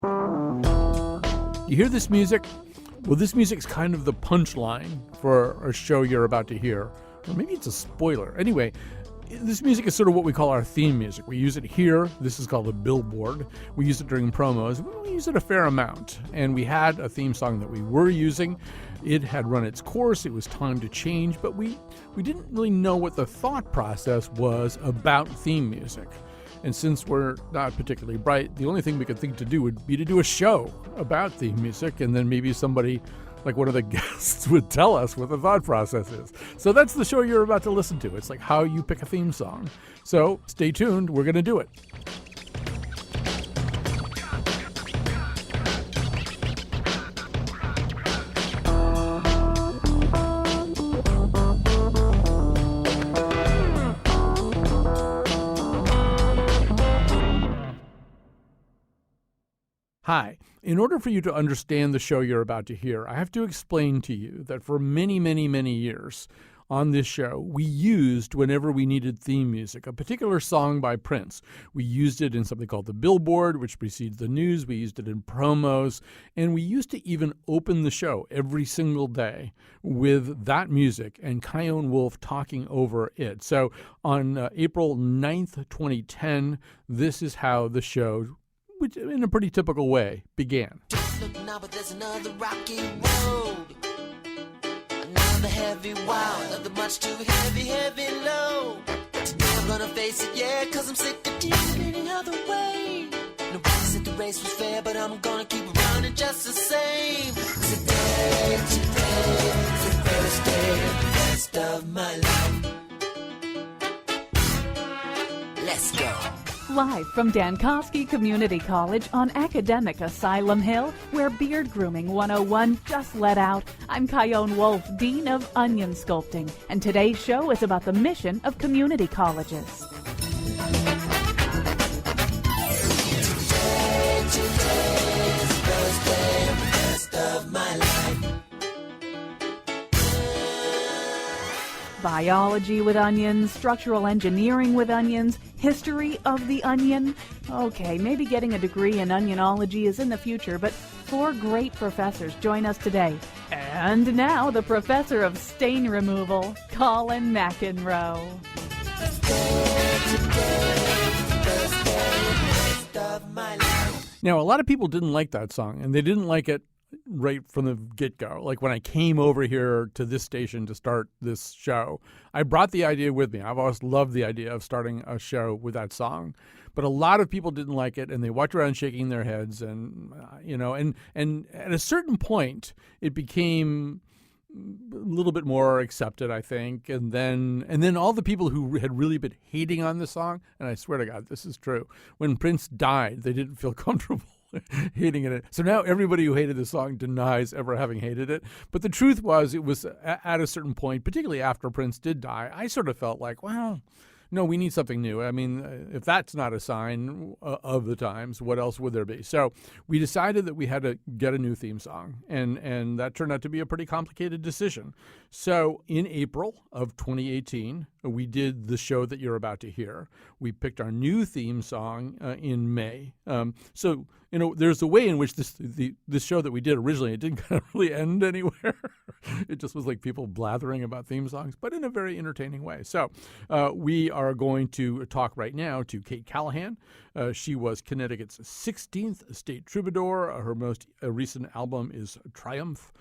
You hear this music? Well, this music's kind of the punchline for a show you're about to hear. Or maybe it's a spoiler. Anyway, this music is sort of what we call our theme music. We use it here. This is called a billboard. We use it during promos. We use it a fair amount. And we had a theme song that we were using. It had run its course. It was time to change. But we didn't really know what the thought process was about theme music. And since we're not particularly bright, the only thing we could think to do would be to do a show about theme music, and then maybe somebody, like one of the guests, would tell us what the thought process is. So that's the show you're about to listen to. It's like how you pick a theme song. So stay tuned. We're going to do it. Hi. In order for you to understand the show you're about to hear, I have to explain to you that for many, many, many years on this show, we used, whenever we needed theme music, a particular song by Prince. We used it in something called the Billboard, which precedes the news. We used it in promos. And we used to even open the show every single day with that music and Chion Wolf talking over it. So on April 9th, 2010, this is how the show, which in a pretty typical way, began. Just look now, but there's another rocky road. Another heavy wow, another much too heavy load. Today I'm gonna face it, yeah, cause I'm sick of dealing any other way. Nobody said the race was fair, but I'm gonna keep running just the same. Today is the first day of the rest of my life. Let's go. Live from Dankosky Community College on Academic Asylum Hill, where Beard Grooming 101 just let out, I'm Chion Wolf, Dean of Onion Sculpting, and today's show is about the mission of community colleges. Today is the first day of the rest of my life. Biology with onions, structural engineering with onions, history of the onion. Okay, maybe getting a degree in onionology is in the future, but 4 great professors join us today. And now the professor of stain removal, Colin McEnroe. Now, a lot of people didn't like that song, and they didn't like it right from the get-go. Like when I came over here to this station to start this show, I brought the idea with me. I've always loved the idea of starting a show with that song. But a lot of people didn't like it, and they walked around shaking their heads. And, and at a certain point, it became a little bit more accepted, I think. And then all the people who had really been hating on the song, and I swear to God, this is true, when Prince died, they didn't feel comfortable hating it. So now everybody who hated the song denies ever having hated it. But the truth was, it was at a certain point, particularly after Prince did die, I sort of felt like, well, no, we need something new. I mean, if that's not a sign of the times, what else would there be? So we decided that we had to get a new theme song, and that turned out to be a pretty complicated decision. So in April of 2018, we did the show that you're about to hear. We picked our new theme song in May. So there's a way in which this show that we did originally, it didn't kind of really end anywhere. It just was like people blathering about theme songs, but in a very entertaining way. So we are going to talk right now to Kate Callahan. She was Connecticut's 16th state troubadour. Her most recent album is Triumph.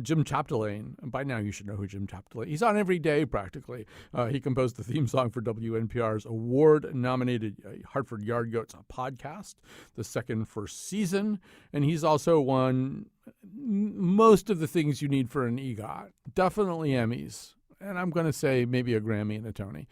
Jim Chapdelaine, by now you should know who Jim Chapdelaine. He's on every day practically. He composed the theme song for WNPR's award-nominated Hartford Yard Goats podcast, the second first season, and he's also won most of the things you need for an EGOT. Definitely Emmys. And I'm going to say maybe a Grammy and a Tony.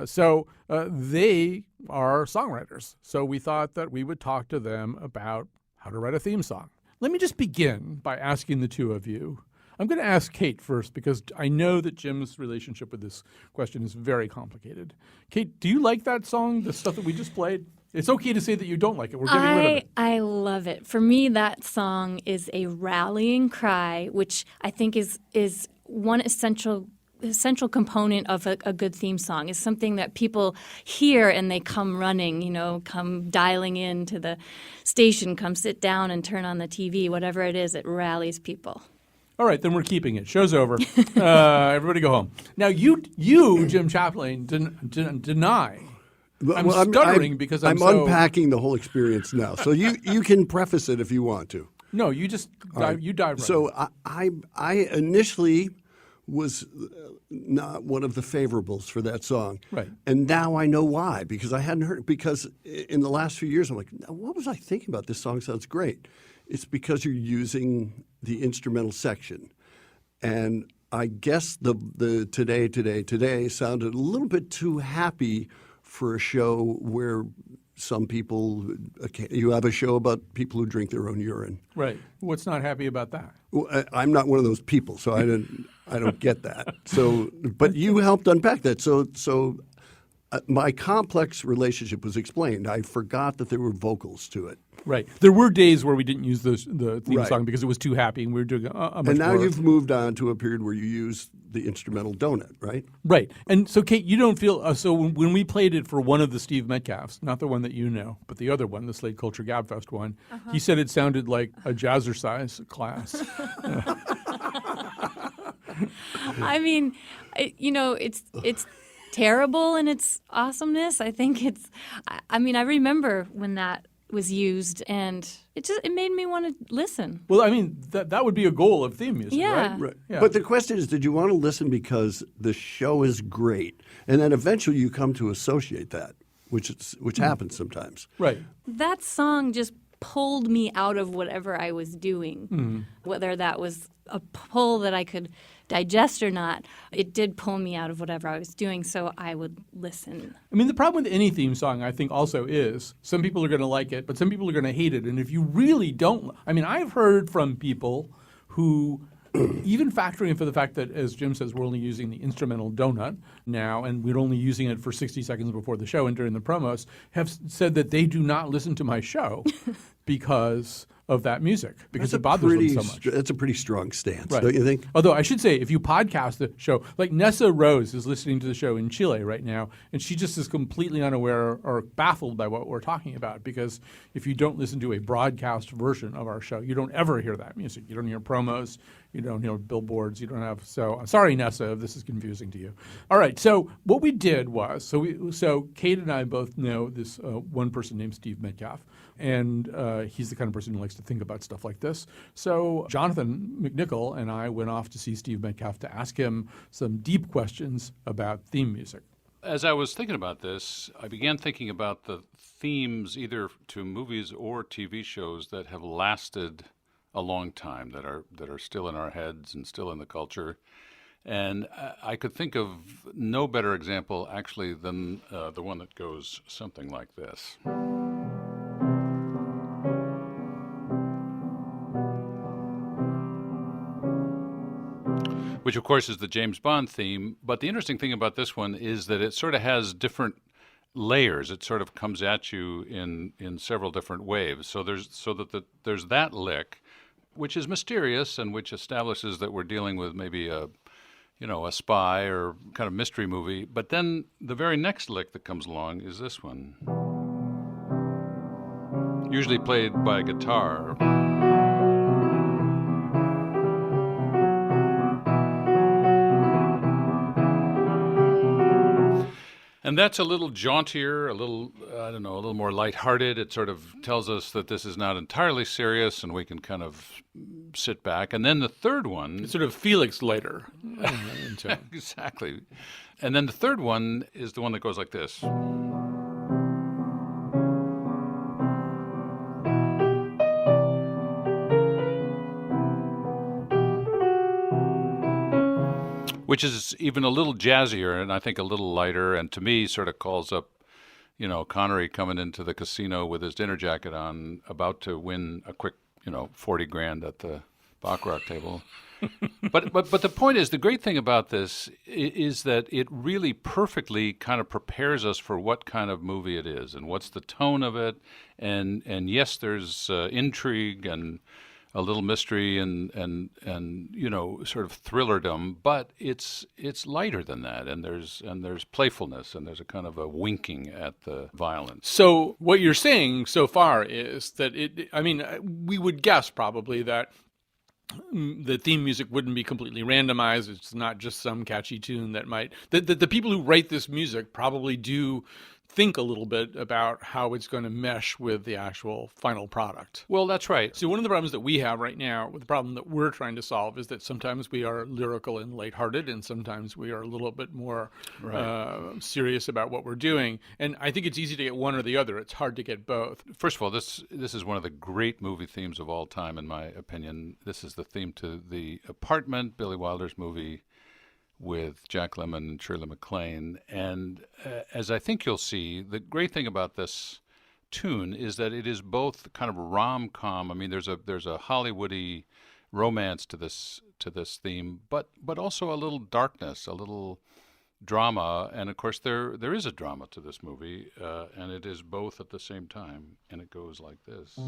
So they are songwriters. So we thought that we would talk to them about how to write a theme song. Let me just begin by asking the two of you. I'm going to ask Kate first because I know that Jim's relationship with this question is very complicated. Kate, do you like that song, the stuff that we just played? It's okay to say that you don't like it. We're getting rid of it. I love it. For me, that song is a rallying cry, which I think is one essential the central component of a good theme song is something that people hear and they come running, come dialing into the station, come sit down and turn on the TV, whatever it is, it rallies people. All right, then we're keeping it. Show's over. Everybody go home. Now, you Jim Chaplin, deny. I'm stuttering because I'm unpacking the whole experience now. So you can preface it if you want to. No, you just you dive right. So I initially was not one of the favorables for that song. Right. And now I know why, because I hadn't heard it. Because in the last few years, I'm like, what was I thinking about? This song sounds great. It's because you're using the instrumental section. And I guess the Today sounded a little bit too happy for a show where some people, you have a show about people who drink their own urine. Right. What's not happy about that? Well, I'm not one of those people, so I don't get that. So, but you helped unpack that. So my complex relationship was explained. I forgot that there were vocals to it. Right. There were days where we didn't use the theme Right. song because it was too happy, and we were doing a much And now more. you've moved on to a period where you use the instrumental donut, right? Right. And so, Kate, you don't feel so when we played it for one of the Steve Metcalfs, not the one that you know, but the other one, the Slade Culture Gabfest one, he said it sounded like a jazzercise class. I mean, it's terrible in its awesomeness. I think I remember when that was used, and it made me want to listen. Well, I mean, that would be a goal of theme music, Yeah. right? Right. Yeah. But the question is, did you want to listen because the show is great? And then eventually you come to associate that, which happens sometimes. Right. That song just pulled me out of whatever I was doing, whether that was a pull that I could digest or not. It did pull me out of whatever I was doing, so I would listen. I mean, the problem with any theme song, I think, also is some people are going to like it, but some people are going to hate it. And if you really don't – I mean, I've heard from people who – even factoring in for the fact that, as Jim says, we're only using the instrumental donut now, and we're only using it for 60 seconds before the show and during the promos, have said that they do not listen to my show because of that music, because it bothers them so much. That's a pretty strong stance, Right. don't you think? Although I should say, if you podcast the show, like Nessa Rose is listening to the show in Chile right now, and she just is completely unaware or baffled by what we're talking about, because if you don't listen to a broadcast version of our show, you don't ever hear that music. You don't hear promos, you don't hear billboards, you don't have. So sorry, Nessa, if this is confusing to you. All right, so what we did was, so Kate and I both know this one person named Steve Metcalf, and he's the kind of person who likes to think about stuff like this. So Jonathan McNichol and I went off to see Steve Metcalf to ask him some deep questions about theme music. As I was thinking about this, I began thinking about the themes either to movies or TV shows that have lasted a long time, that are still in our heads and still in the culture. And I could think of no better example, actually, than the one that goes something like this. Which, of course, is the James Bond theme. But the interesting thing about this one is that it sort of has different layers. It sort of comes at you in several different waves. So there's that lick, which is mysterious and which establishes that we're dealing with maybe a spy or kind of mystery movie. But then the very next lick that comes along is this one, usually played by a guitar. And that's a little jauntier, a little more lighthearted. It sort of tells us that this is not entirely serious and we can kind of sit back. And then the third one... It's sort of Felix later. Exactly. And then the third one is the one that goes like this. Which is even a little jazzier and I think a little lighter, and to me sort of calls up, Connery coming into the casino with his dinner jacket on, about to win a quick, $40,000 at the baccarat table. But the point is, the great thing about this is that it really perfectly kind of prepares us for what kind of movie it is and what's the tone of it. And yes, there's intrigue and a little mystery and sort of thrillerdom, but it's lighter than that, and there's playfulness, and there's a kind of a winking at the violence. So what you're saying so far is that we would guess probably that the theme music wouldn't be completely randomized. It's not just some catchy tune that the people who write this music probably do think a little bit about how it's going to mesh with the actual final product. Well, that's right. So one of the problems that we have right now, the problem that we're trying to solve, is that sometimes we are lyrical and lighthearted, and sometimes we are a little bit more serious about what we're doing. And I think it's easy to get one or the other. It's hard to get both. First of all, this is one of the great movie themes of all time, in my opinion. This is the theme to The Apartment, Billy Wilder's movie with Jack Lemmon and Shirley MacLaine. And as I think you'll see, the great thing about this tune is that it is both kind of rom-com. I mean, there's a Hollywoody romance to this theme, but also a little darkness, a little drama. And of course, there is a drama to this movie, and it is both at the same time. And it goes like this.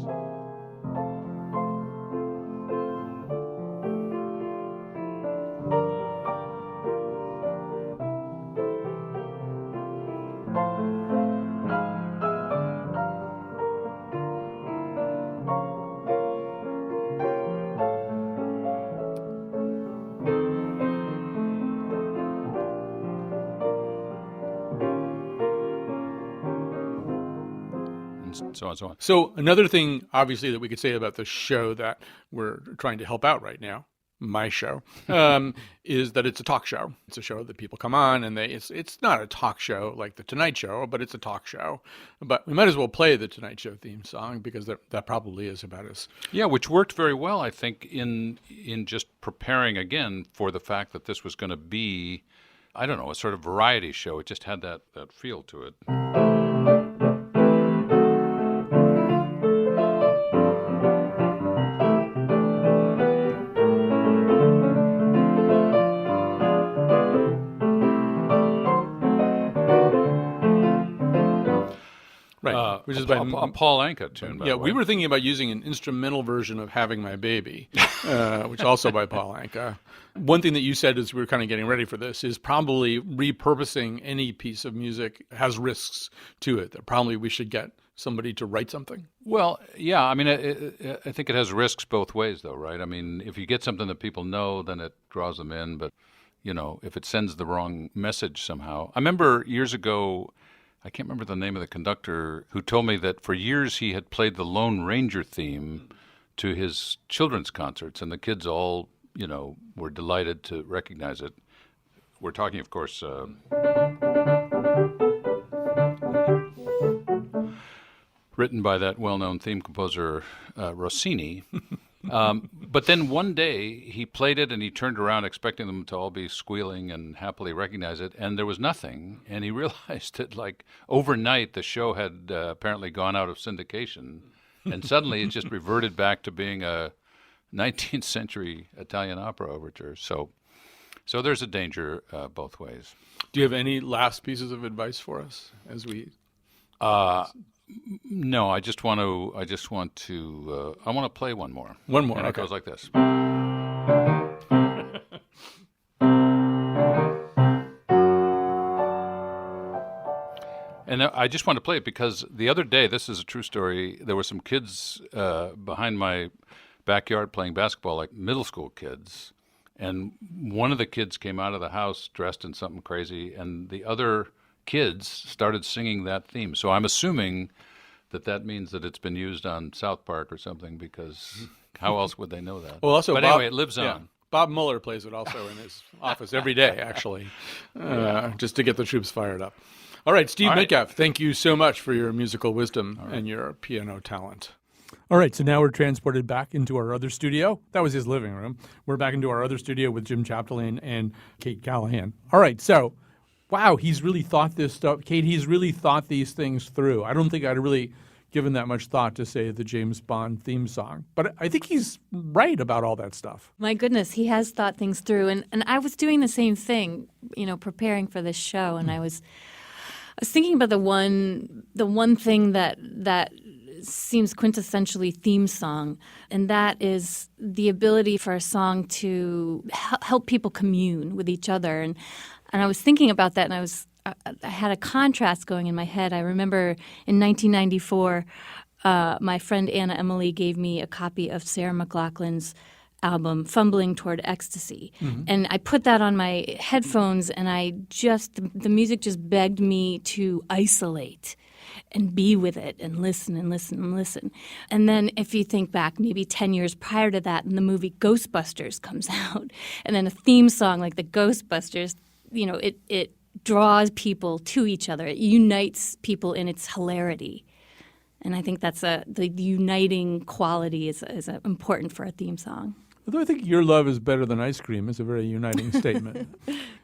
So on and so on. So another thing, obviously, that we could say about the show that we're trying to help out right now, my show, is that it's a talk show. It's a show that people come on, and it's not a talk show like The Tonight Show, but it's a talk show. But we might as well play the Tonight Show theme song, because that probably is about as... Yeah, which worked very well, I think, in just preparing, again, for the fact that this was going to be, I don't know, a sort of variety show. It just had that feel to it. Which is a Paul Anka tune, by the way. We were thinking about using an instrumental version of Having My Baby, which is also by Paul Anka. One thing that you said as we were kind of getting ready for this is probably repurposing any piece of music has risks to it, that probably we should get somebody to write something. Well, yeah, I mean, I think it has risks both ways, though, right? I mean, if you get something that people know, then it draws them in, but, if it sends the wrong message somehow. I remember years ago, I can't remember the name of the conductor, who told me that for years he had played the Lone Ranger theme to his children's concerts, and the kids all, were delighted to recognize it. We're talking, of course, written by that well-known theme composer, Rossini. But then one day he played it, and he turned around expecting them to all be squealing and happily recognize it, and there was nothing. And he realized that, like, overnight the show had apparently gone out of syndication, and suddenly it just reverted back to being a 19th century Italian opera overture. So there's a danger both ways. Do you have any last pieces of advice for us as we? No, I want to play one more. One more. And okay. It goes like this. And I just want to play it because the other day, this is a true story, there were some kids behind my backyard playing basketball, like middle school kids. And one of the kids came out of the house dressed in something crazy, and the other kids started singing that theme. So I'm assuming that means that it's been used on South Park or something, because how else would they know that? Well, also, but Bob, anyway, it lives yeah, on. Bob Mueller plays it also in his office every day, actually, just to get the troops fired up. All right, Steve Metcalf, thank you so much for your musical wisdom and your piano talent. All right, so now we're transported back into our other studio. That was his living room. We're back into our other studio with Jim Chapdelaine and Kate Callahan. All right, so, wow, he's really thought this stuff. Kate, he's really thought these things through. I don't think I'd really given that much thought to, say, the James Bond theme song. But I think he's right about all that stuff. My goodness, he has thought things through. And I was doing the same thing, preparing for this show. And I was thinking about the one thing that seems quintessentially theme song, and that is the ability for a song to help people commune with each other. And I was thinking about that, and I had a contrast going in my head. I remember in 1994, my friend Anna Emily gave me a copy of Sarah McLachlan's album Fumbling Toward Ecstasy. And I put that on my headphones, and the music just begged me to isolate and be with it and listen and listen and listen. And then if you think back maybe 10 years prior to that, and the movie Ghostbusters comes out, and then a theme song like the Ghostbusters, it draws people to each other. It unites people in its hilarity. And I think that's the uniting quality is important for a theme song. Although I think your love is better than ice cream is a very uniting statement.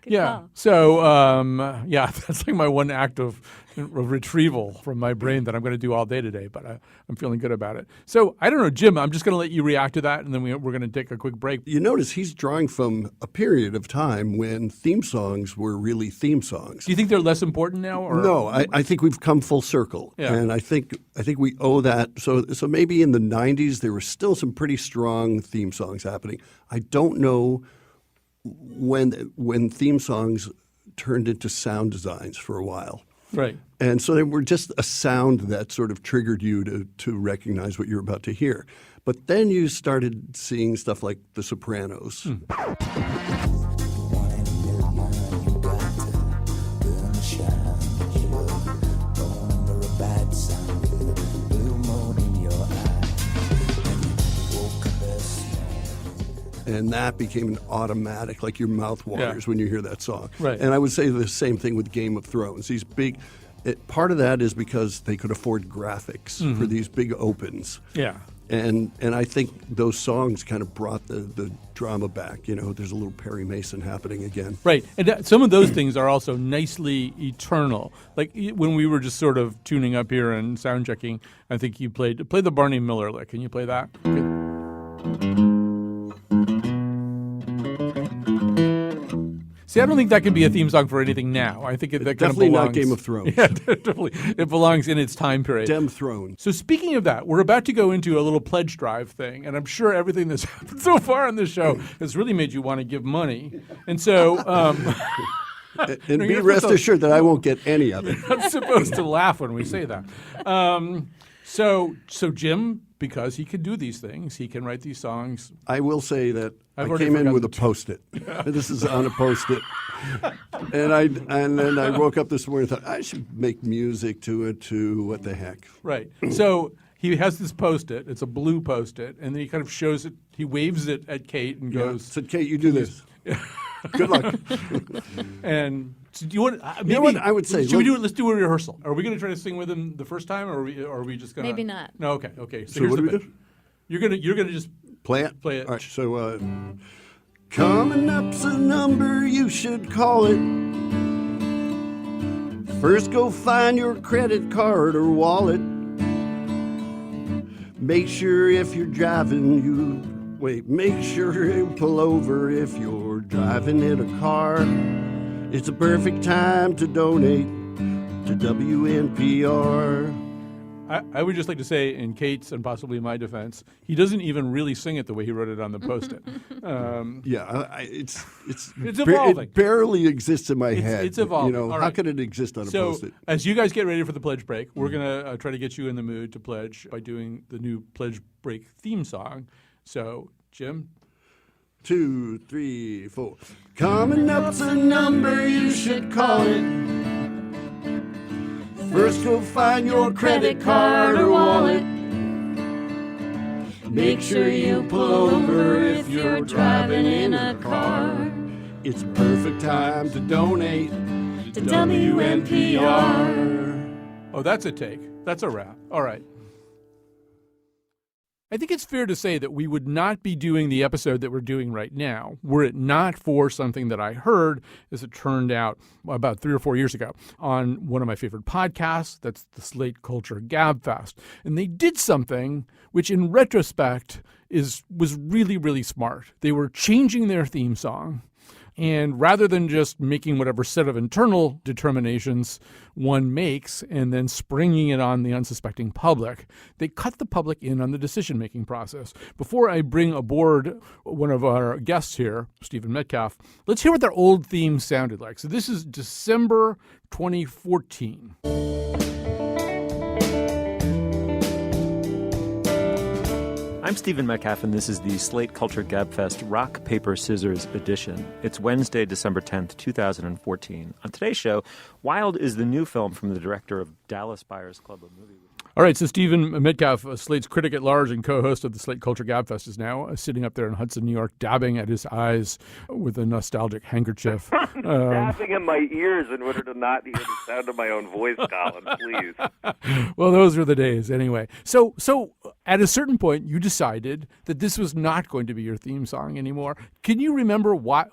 Good call. So, that's like my one act of retrieval from my brain that I'm going to do all day today, but I'm feeling good about it. So, I don't know, Jim, I'm just going to let you react to that, and then we're going to take a quick break. You notice he's drawing from a period of time when theme songs were really theme songs. Do you think they're less important now? Or? No, I think we've come full circle, and I think we owe that. So maybe in the 90s there were still some pretty strong theme songs happening. I don't know when theme songs turned into sound designs for a while. Right. And so they were just a sound that sort of triggered you to recognize what you're about to hear. But then you started seeing stuff like The Sopranos. And that became an automatic, like your mouth waters when you hear that song. Right. And I would say the same thing with Game of Thrones. These big, part of that is because they could afford graphics for these big opens. Yeah. And I think those songs kind of brought the drama back. You know, there's a little Perry Mason happening again. Right. And some of those things are also nicely eternal. Like when we were just sort of tuning up here and sound checking, I think you play the Barney Miller lick. Can you play that? Okay. See, I don't think that can be a theme song for anything now. I think that kind of Definitely belongs. not Game of Thrones. Yeah, definitely. It belongs in its time period. Dem Throne. So speaking of that, we're about to go into a little pledge drive thing, and I'm sure everything that's happened so far on this show has really made you want to give money. And so And be rest assured that I won't get any of it. I'm supposed to laugh when we say that. So Jim, because he can do these things, he can write these songs. I will say that I've I already came in forgotten with a the Post-it. This is on a Post-it. And then I woke up this morning and thought, I should make music to it too. What the heck? Right. So he has this Post-it. It's a blue Post-it. And then he kind of shows it. He waves it at Kate and goes. Said, Kate, you do this. Good luck. And so do you want? Maybe, You know what I would say? Should we do it? Let's do a rehearsal. Are we going to try to sing with him the first time, or are we just going to? Maybe not. No. Okay. Okay. So here's what the do we pitch. do? You're gonna just Play it? Play it. All right, so coming up's a number you should call it. First go find your credit card or wallet. Make sure if you're driving make sure you pull over if you're driving in a car. It's a perfect time to donate to WNPR. I would just like to say, in Kate's and possibly my defense, he doesn't even really sing it the way he wrote it on the Post-it. It's evolving. It barely exists in my head. It's evolving. You know, All how right. could it exist on a So Post-it? as you guys get ready for the pledge break, we're gonna try to get you in the mood to pledge by doing the new pledge break theme song. So Jim. 2, 3, 4. Coming up's a number you should call it. First go find your credit card or wallet. Make sure you pull over if you're driving in a car. It's a perfect time to donate to WNPR. Oh, that's a take. That's a wrap. All right. I think it's fair to say that we would not be doing the episode that we're doing right now were it not for something that I heard, as it turned out, about 3 or 4 years ago on one of my favorite podcasts. That's the Slate Culture Gabfest. And they did something which, in retrospect, was really, really smart. They were changing their theme song And rather than just making whatever set of internal determinations one makes and then springing it on the unsuspecting public, they cut the public in on the decision-making process. Before I bring aboard one of our guests here, Stephen Metcalf, let's hear what their old theme sounded like. So this is December 2014. I'm Stephen Metcalf, and this is the Slate Culture Gabfest Rock, Paper, Scissors edition. It's Wednesday, December 10th, 2014. On today's show, Wild is the new film from the director of Dallas Buyers Club, a movie. All right, so Stephen Metcalf, Slate's critic at large and co-host of the Slate Culture Gabfest, is now sitting up there in Hudson, New York, dabbing at his eyes with a nostalgic handkerchief. Dabbing in my ears in order to not hear the sound of my own voice, Colin, please. Well, those were the days anyway. So at a certain point, you decided that this was not going to be your theme song anymore. Can you remember what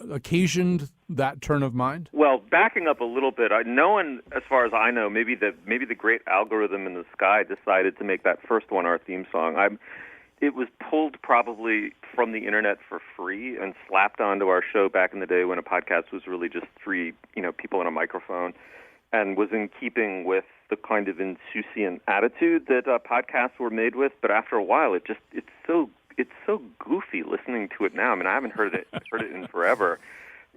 occasioned that turn of mind? Well, backing up a little bit, no one, as far as I know, maybe the great algorithm in the sky decided to make that first one our theme song. It was pulled probably from the internet for free and slapped onto our show back in the day when a podcast was really just three, people on a microphone, and was in keeping with the kind of insouciant attitude that podcasts were made with. But after a while, it's so goofy listening to it now. I mean, I haven't heard it in forever.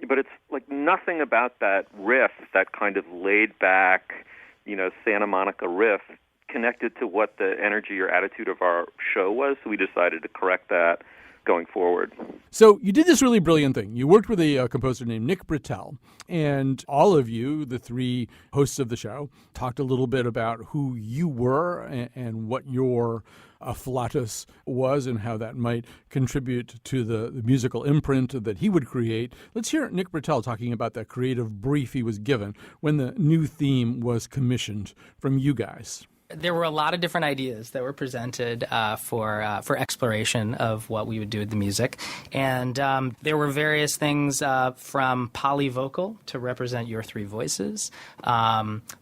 But it's like nothing about that riff, that kind of laid-back, Santa Monica riff, connected to what the energy or attitude of our show was. So we decided to correct that going forward. So you did this really brilliant thing. You worked with a composer named Nick Britell, and all of you, the three hosts of the show, talked a little bit about who you were and what your afflatus was and how that might contribute to the musical imprint that he would create. Let's hear Nick Britell talking about that creative brief he was given when the new theme was commissioned from you guys. There were a lot of different ideas that were presented for exploration of what we would do with the music. And there were various things from polyvocal to represent your three voices,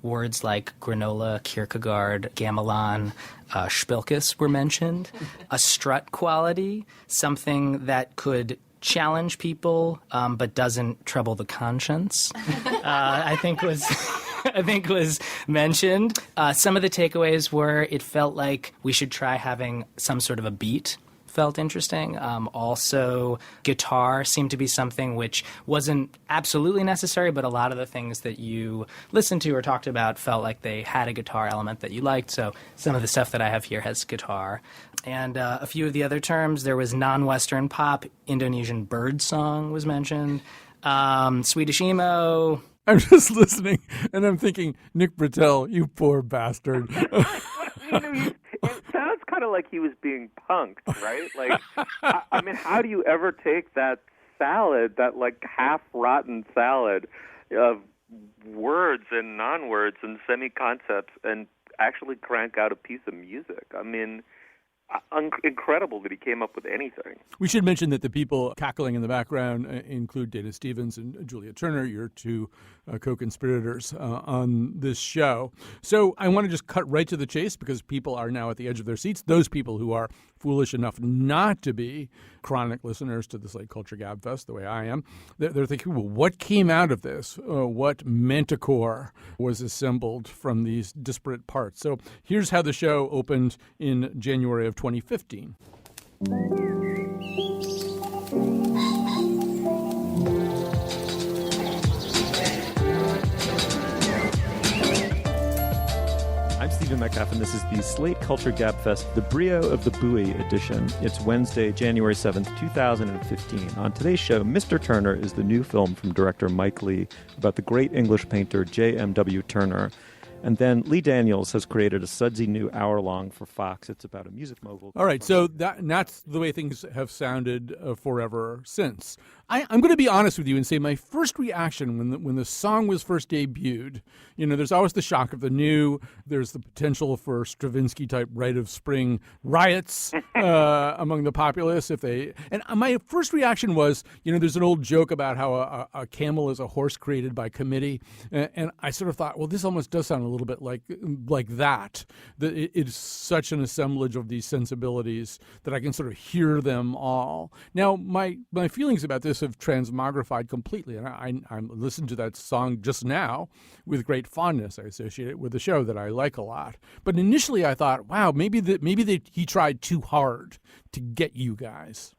words like granola, Kierkegaard, gamelan, Spilkus were mentioned, a strut quality, something that could challenge people but doesn't trouble the conscience, I think was mentioned. Some of the takeaways were it felt like we should try having some sort of a beat. Felt interesting. Also, guitar seemed to be something which wasn't absolutely necessary, but a lot of the things that you listened to or talked about felt like they had a guitar element that you liked. So some of the stuff that I have here has guitar. And a few of the other terms, there was non-Western pop, Indonesian bird song was mentioned, Swedish emo. I'm just listening, and I'm thinking, Nick Britell, you poor bastard. It sounds kind of like he was being punked, right? Like, I mean, how do you ever take that salad, that like half-rotten salad of words and non-words and semi-concepts, and actually crank out a piece of music? I mean, incredible that he came up with anything. We should mention that the people cackling in the background include Dana Stevens and Julia Turner, your two co-conspirators on this show. So I want to just cut right to the chase because people are now at the edge of their seats. Those people who are foolish enough not to be chronic listeners to the Slate Culture Gabfest, the way I am, they're thinking, well, what came out of this? What manticore was assembled from these disparate parts? So here's how the show opened in January of 2015. I'm Stephen Metcalf, and this is the Slate Culture Gabfest, the Brio of the Buoy edition. It's Wednesday, January 7th, 2015. On today's show, Mr. Turner is the new film from director Mike Leigh about the great English painter J.M.W. Turner. And then Lee Daniels has created a sudsy new hour-long for Fox. It's about a music mogul. All right, so that's the way things have sounded forever since. I'm going to be honest with you and say my first reaction when the song was first debuted, there's always the shock of the new. There's the potential for Stravinsky-type Rite of Spring riots among the populace. And my first reaction was, there's an old joke about how a camel is a horse created by committee. And I sort of thought, well, this almost does sound a little bit like that. It's such an assemblage of these sensibilities that I can sort of hear them all. Now, my feelings about this this have transmogrified completely. And I listened to that song just now with great fondness. I associate it with the show that I like a lot. But initially I thought, wow, maybe he tried too hard to get you guys.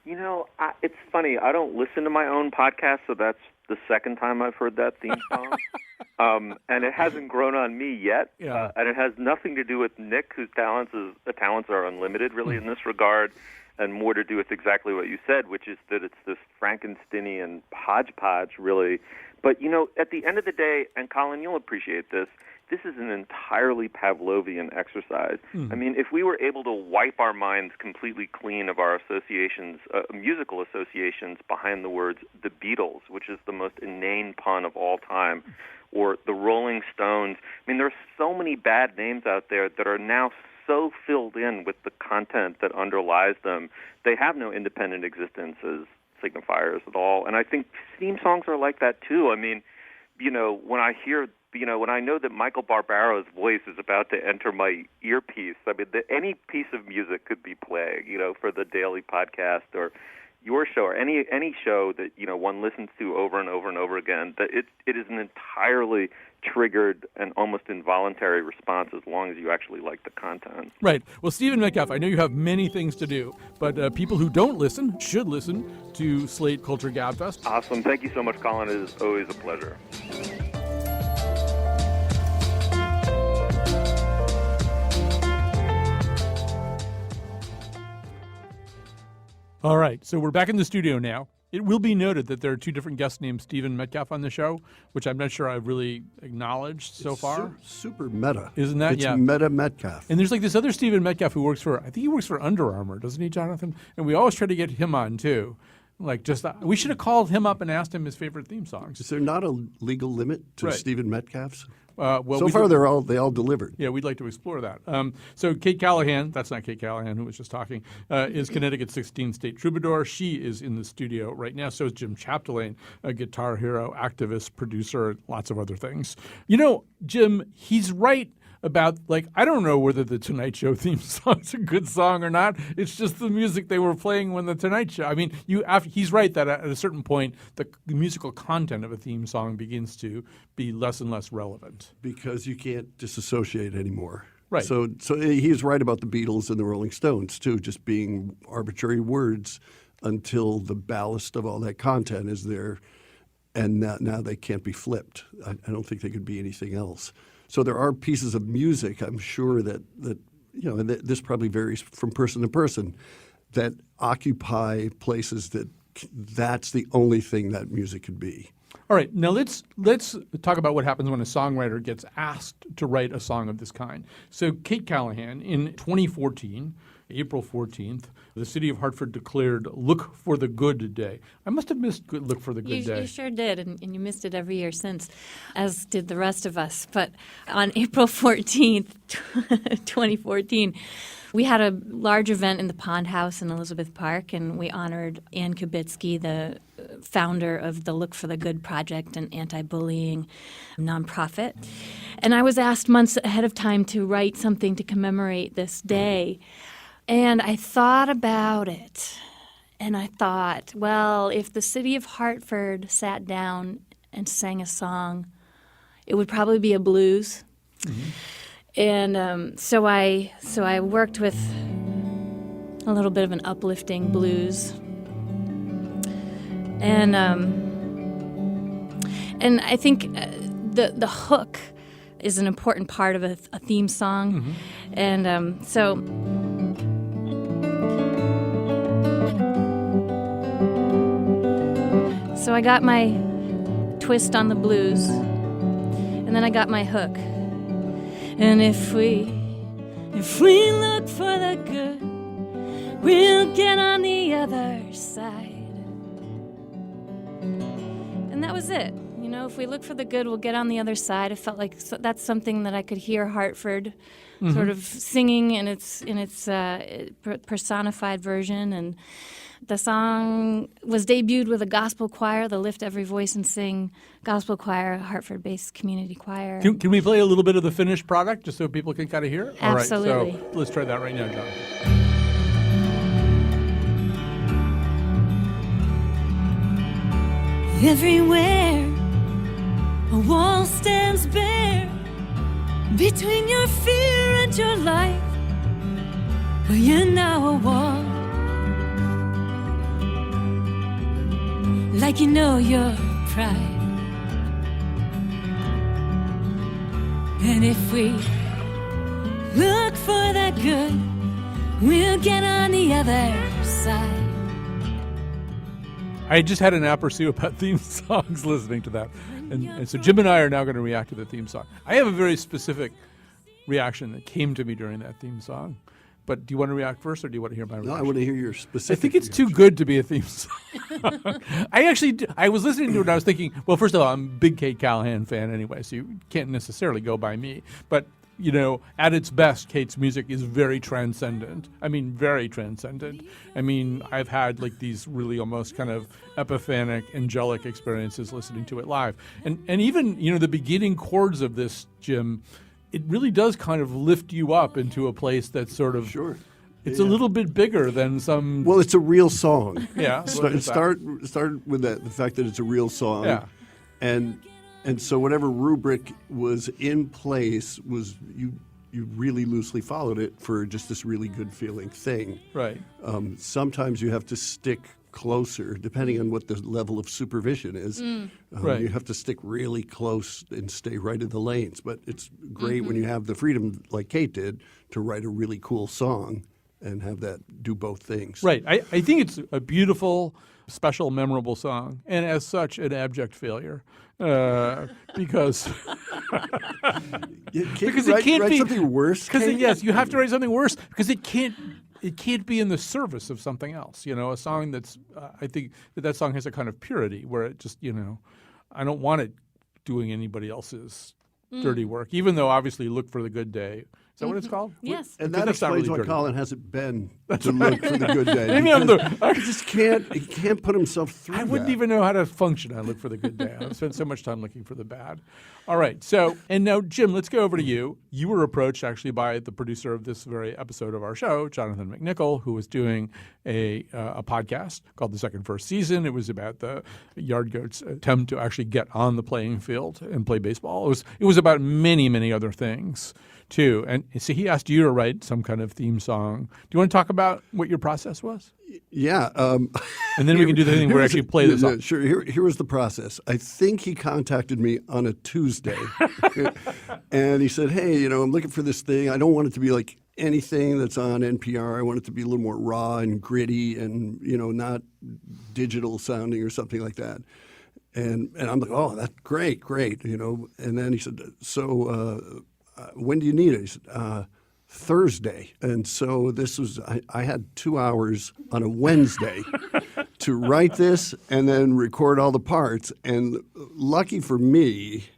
You know, it's funny. I don't listen to my own podcast, so that's the second time I've heard that theme song. And it hasn't grown on me yet. Yeah. And it has nothing to do with Nick, whose talents are unlimited, really, in this regard, and more to do with exactly what you said, which is that it's this Frankensteinian hodgepodge, really. But, you know, at the end of the day, and Colin, you'll appreciate this, this is an entirely Pavlovian exercise. I mean, if we were able to wipe our minds completely clean of our associations, musical associations behind the words the Beatles, which is the most inane pun of all time, or the Rolling Stones, I mean, there are so many bad names out there that are now so filled in with the content that underlies them, they have no independent existence as signifiers at all. And I think theme songs are like that, too. I mean, you know, when I know that Michael Barbaro's voice is about to enter my earpiece, I mean, any piece of music could be playing, you know, for the daily podcast or your show or any show that, you know, one listens to over and over and over again, that it is an entirely triggered and almost involuntary response as long as you actually like the content. Right. Well, Stephen Metcalf, I know you have many things to do, but people who don't listen should listen to Slate Culture Gabfest. Awesome. Thank you so much, Colin. It is always a pleasure. All right, so we're back in the studio now. It will be noted that there are two different guests named Stephen Metcalf on the show, which I'm not sure I've really acknowledged so far. Super meta. Isn't that? It's yeah. Meta Metcalf. And there's like this other Stephen Metcalf who works for, I think he works for Under Armour, doesn't he, Jonathan? And we always try to get him on, too. Like, just we should have called him up and asked him his favorite theme songs. Is there not a legal limit to Right. Stephen Metcalf's? Well, so far, they all delivered. Yeah, we'd like to explore that. So Kate Callahan, that's not Kate Callahan who was just talking, is Connecticut's 16th state troubadour. She is in the studio right now. So is Jim Chapdelaine, a guitar hero, activist, producer, lots of other things. You know, Jim, he's right about, like, I don't know whether the Tonight Show theme song's a good song or not. It's just the music they were playing when the Tonight Show. I mean, he's right that at a certain point, the musical content of a theme song begins to be less and less relevant. Because you can't disassociate anymore. Right. So he's right about the Beatles and the Rolling Stones, too, just being arbitrary words until the ballast of all that content is there, and now they can't be flipped. I don't think they could be anything else. So there are pieces of music, I'm sure that you know, and this probably varies from person to person, that occupy places that's the only thing that music could be. All right, now let's talk about what happens when a songwriter gets asked to write a song of this kind. So Kate Callahan, in 2014, April 14th, the city of Hartford declared Look for the Good Day. I must have missed Look for the Good Day. You sure did, and you missed it every year since, as did the rest of us. But on April 14th, 2014, we had a large event in the Pond House in Elizabeth Park, and we honored Ann Kubitsky, the founder of the Look for the Good Project, an anti-bullying nonprofit. And I was asked months ahead of time to write something to commemorate this day. And I thought about it, and I thought, well, if the city of Hartford sat down and sang a song, it would probably be a blues. Mm-hmm. And so I worked with a little bit of an uplifting blues, and I think the hook is an important part of a theme song, mm-hmm. And so. So I got my twist on the blues, and then I got my hook. And if we look for the good, we'll get on the other side. And that was it. You know, if we look for the good, we'll get on the other side. I felt like that's something that I could hear Hartford mm-hmm. sort of singing in its personified version. And the song was debuted with a gospel choir, the Lift Every Voice and Sing gospel choir, Hartford-based community choir. Can we play a little bit of the finished product just so people can kind of hear it? Absolutely. All right, so let's try that right now, John. Everywhere a wall stands bare between your fear and your life. Well, you're now a wall, like you know your pride. And if we look for that good, we'll get on the other side. I just had an aperçu about theme songs listening to that. And so Jim and I are now going to react to the theme song. I have a very specific reaction that came to me during that theme song. But do you want to react first, or do you want to hear my reaction? No, I want to hear your specific I think it's too good to be a theme song. I was listening to it and I was thinking, well, first of all, I'm a big Kate Callahan fan anyway, so you can't necessarily go by me. But, you know, at its best, Kate's music is very transcendent. I mean, very transcendent. I mean, I've had like these really almost kind of epiphanic, angelic experiences listening to it live. And even, you know, the beginning chords of this, Jim, it really does kind of lift you up into a place that's sort of Sure. It's a little bit bigger than some. Well, it's a real song. Yeah. Start with the fact that it's a real song. Yeah. And so whatever rubric was in place was you really loosely followed it for just this really good feeling thing. Right. Sometimes you have to stick closer, depending on what the level of supervision is. Right. You have to stick really close and stay right in the lanes. But it's great when you have the freedom, like Kate did, to write a really cool song and have that do both things. Right. I think it's a beautiful, special, memorable song, and as such, an abject failure. Because because it can't be something worse. Because yes, you have to write something worse because it can't be in the service of something else. You know, a song that's I think that song has a kind of purity where it just, you know, I don't want it doing anybody else's dirty work, even though obviously Look for the Good Day. Is that what it's called? Yes. And Because that that's not explains really why dirty. Colin hasn't been to look for the good day. Maybe I'm the. He can't put himself through I wouldn't that. even know how to function on Look for the Good Day. I've spent so much time looking for the bad. All right. So, and now, Jim, let's go over to you. You were approached actually by the producer of this very episode of our show, Jonathan McNichol, who was doing a podcast called The Second First Season. It was about the Yard Goats' attempt to actually get on the playing field and play baseball. It was about many, many other things, too. And so he asked you to write some kind of theme song. Do you want to talk about what your process was? Yeah. And then we can do the thing where we actually play the song. Sure. Here was the process. I think he contacted me on a Tuesday. And he said, hey, you know, I'm looking for this thing. I don't want it to be like anything that's on NPR. I want it to be a little more raw and gritty and, you know, not digital sounding or something like that. And I'm like, oh, that's great, you know. And then he said, so when do you need it? He said, Thursday. And so this was, I had 2 hours on a Wednesday to write this and then record all the parts. And lucky for me,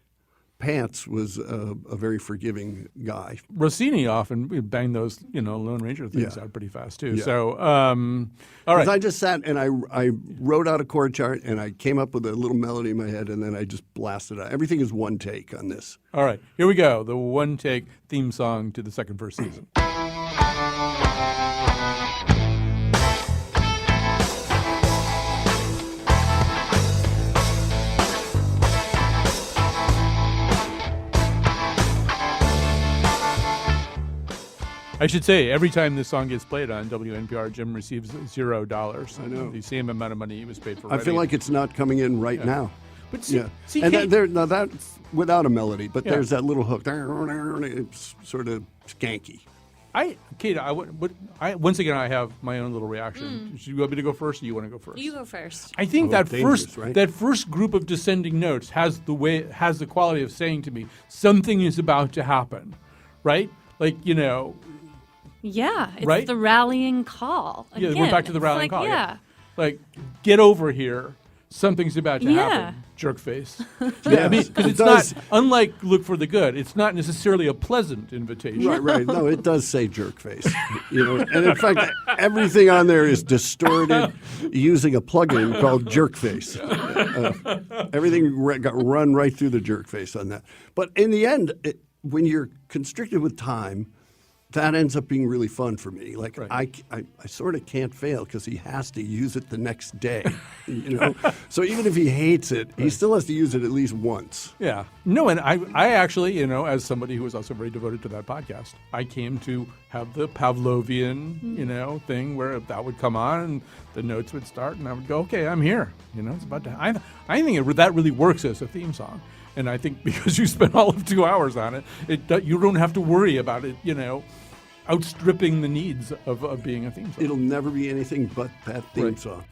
Pants was a very forgiving guy. Rossini often banged those, you know, Lone Ranger things out pretty fast too. Yeah. So, all right. I just sat and I wrote out a chord chart and I came up with a little melody in my head and then I just blasted it out. Everything is one take on this. All right. Here we go. The one take theme song to the Second First Season. I should say, every time this song gets played on WNPR, Jim receives $0. I know. The same amount of money he was paid for I writing feel it. like it's not coming in right now. But see, and Kate, now that's without a melody, but there's that little hook. It's sort of skanky. Kate, once again, I have my own little reaction. Should you want me to go first, or you want to go first? You go first. I think right? that first group of descending notes has the quality of saying to me, something is about to happen, right? Like, you know. Yeah, it's right? the rallying call. Again, Yeah, we're back to the it's rallying like, call. Yeah. Like, get over here. Something's about to happen. Jerk face. I mean, because it's not, unlike Look for the Good, it's not necessarily a pleasant invitation. Right. No, it does say jerk face. You know, and in fact, everything on there is distorted using a plugin called jerk face. Everything got run right through the jerk face on that. But in the end, when you're constricted with time, that ends up being really fun for me. Like Right. I sort of can't fail because he has to use it the next day, you know. So even if he hates it, he still has to use it at least once. Yeah. No, and I actually, you know, as somebody who was also very devoted to that podcast, I came to have the Pavlovian, you know, thing where that would come on and the notes would start and I would go, okay, I'm here. You know, it's about to. I think that really works as a theme song. And I think because you spent all of 2 hours on it, you don't have to worry about it, you know, outstripping the needs of being a theme song. It'll never be anything but that theme song.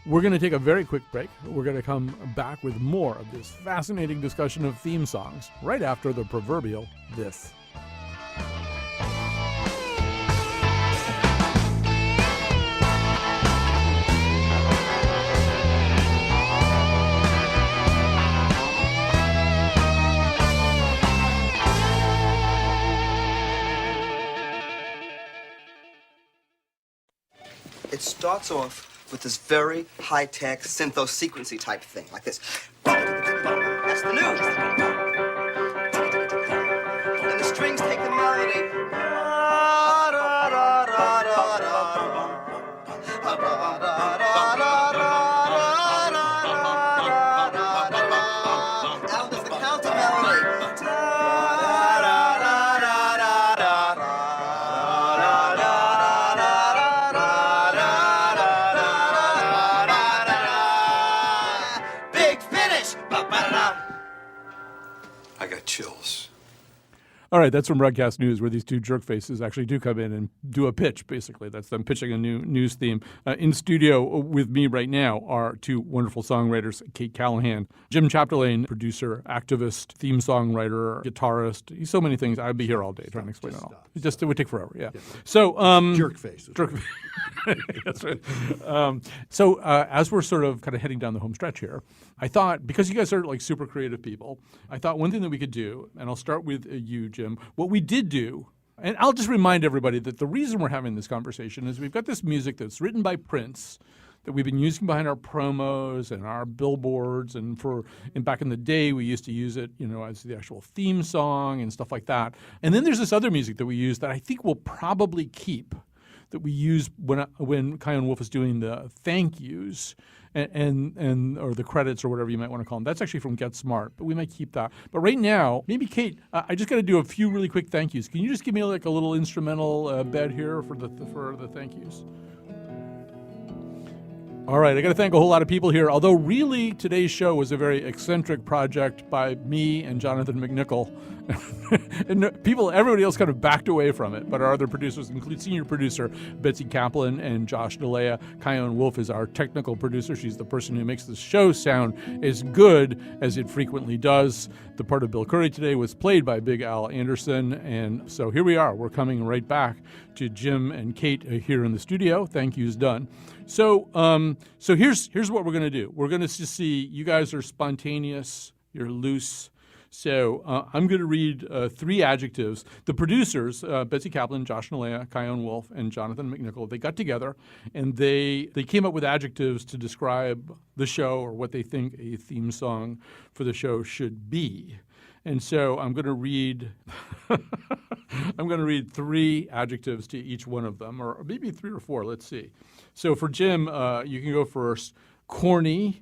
We're going to take a very quick break. We're going to come back with more of this fascinating discussion of theme songs right after the proverbial this. It starts off with this very high-tech syntho-sequency type thing, like this. That's the news. And the strings take the melody. Alan does the counter melody. I got chills. All right, that's from Broadcast News, where these two jerk faces actually do come in and do a pitch, basically. That's them pitching a new news theme. In studio with me right now are two wonderful songwriters, Kate Callahan, Jim Chapdelaine, producer, activist, theme songwriter, guitarist. He's so many things. I'd be here all day trying to explain it all. It would take forever, yeah. So Jerk faces. Jerk That's right. So as we're sort of kind of heading down the home stretch here, I thought, because you guys are like super creative people, I thought one thing that we could do, and I'll start with you, Jim, what we did do, and I'll just remind everybody that the reason we're having this conversation is we've got this music that's written by Prince that we've been using behind our promos and our billboards, and back in the day we used to use it, you know, as the actual theme song and stuff like that. And then there's this other music that we use that I think we'll probably keep, that we use when Kion Wolf is doing the thank yous and or the credits or whatever you might want to call them. That's actually from Get Smart, but we might keep that. But right now, maybe Kate, I just got to do a few really quick thank yous. Can you just give me like a little instrumental bed here for the thank yous? All right, I got to thank a whole lot of people here, although really today's show was a very eccentric project by me and Jonathan McNichol. And everybody else kind of backed away from it, but our other producers include senior producer Betsy Kaplan and Josh DeLea. Kion Wolf is our technical producer. She's the person who makes the show sound as good as it frequently does. The part of Bill Curry today was played by Big Al Anderson, and so here we are. We're coming right back to Jim and Kate here in the studio. Thank you's done. So here's what we're going to do. We're going to see you guys are spontaneous, you're loose. So I'm going to read three adjectives. The producers, Betsy Kaplan, Josh Nalea, Kion Wolf, and Jonathan McNichol, they got together and they came up with adjectives to describe the show or what they think a theme song for the show should be. And so I'm going to read three adjectives to each one of them, or maybe three or four. Let's see. So for Jim, you can go first. Corny,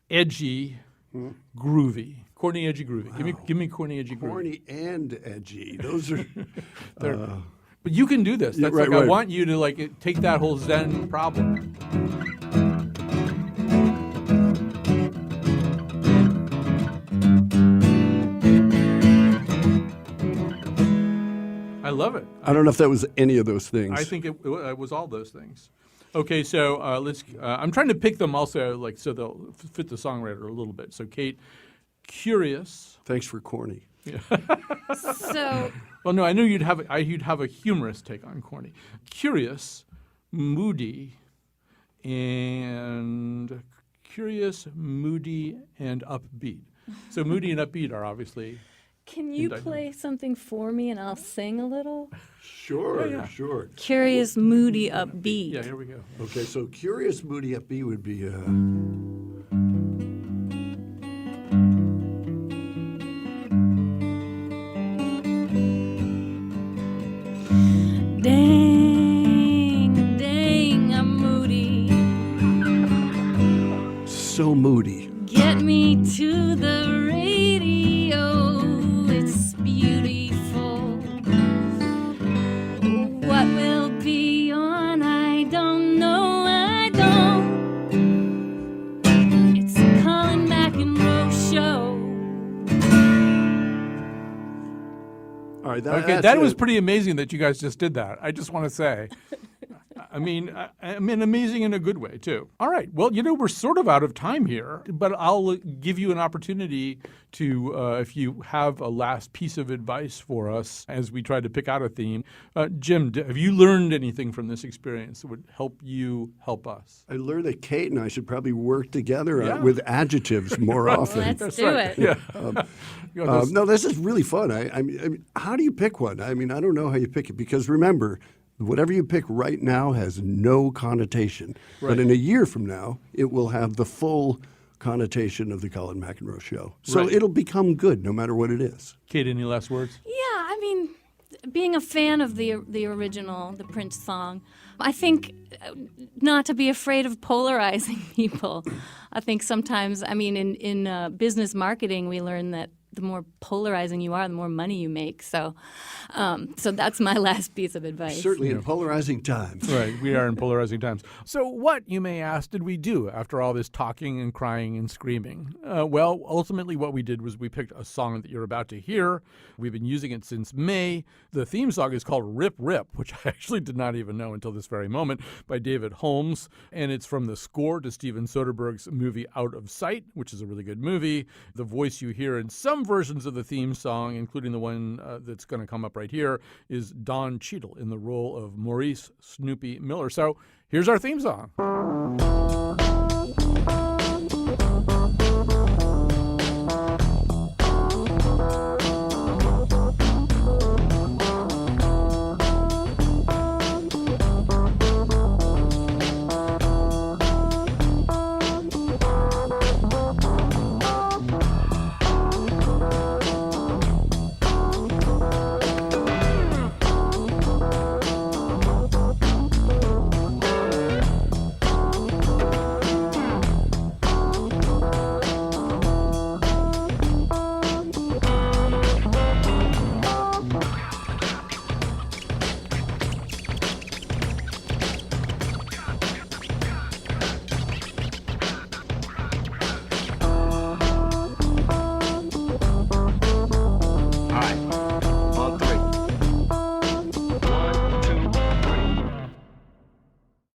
edgy, groovy. Corny, edgy, groovy. Wow. Give me corny, edgy, groovy. Corny and edgy. Those are. But you can do this. That's right. I want you to take that whole Zen problem. I love it. I don't know if that was any of those things. I think it was all those things. Okay, so let's. I'm trying to pick them also, so they'll fit the songwriter a little bit. So, Kate, curious. Thanks for corny. Yeah. So. Well, no, I knew you'd have a humorous take on corny. Curious, moody, and upbeat. So, moody and upbeat are obviously. Can you play something for me and I'll sing a little? Sure, sure. Curious, moody, upbeat. Yeah, here we go. Okay, so curious, moody, upbeat would be. moody. Get me to the radio, it's beautiful. What will be on, I don't know, I don't. It's the Colin McEnroe Show. All right, Okay, that was pretty amazing that you guys just did that. I just want to say. I mean, amazing in a good way, too. All right. Well, we're sort of out of time here, but I'll give you an opportunity to, if you have a last piece of advice for us as we try to pick out a theme. Jim, have you learned anything from this experience that would help you help us? I learned that Kate and I should probably work together with adjectives more often. Let's do it. Yeah. No, this is really fun. I mean, how do you pick one? I mean, I don't know how you pick it because remember, whatever you pick right now has no connotation. Right. But in a year from now, it will have the full connotation of the Colin McEnroe Show. So Right. it'll become good no matter what it is. Kate, any last words? Yeah, I mean, being a fan of the original, the Prince song, I think not to be afraid of polarizing people. I think sometimes, I mean, in business marketing, we learn that the more polarizing you are, the more money you make. So that's my last piece of advice. Certainly in polarizing times. Right, we are in polarizing times. So what, you may ask, did we do after all this talking and crying and screaming? Well, ultimately what we did was we picked a song that you're about to hear. We've been using it since May. The theme song is called Rip Rip, which I actually did not even know until this very moment, by David Holmes. And it's from the score to Steven Soderbergh's movie Out of Sight, which is a really good movie. The voice you hear in some versions of the theme song, including the one that's going to come up right here, is Don Cheadle in the role of Maurice Snoopy Miller. So here's our theme song.